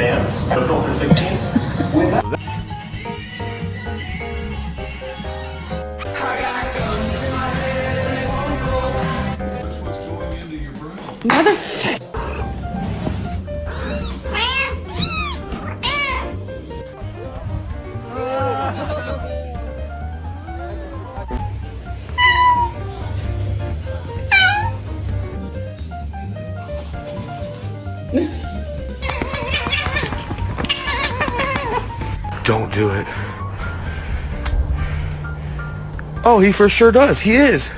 Fans, Filter 16. Don't do it. Oh, he for sure does. He is.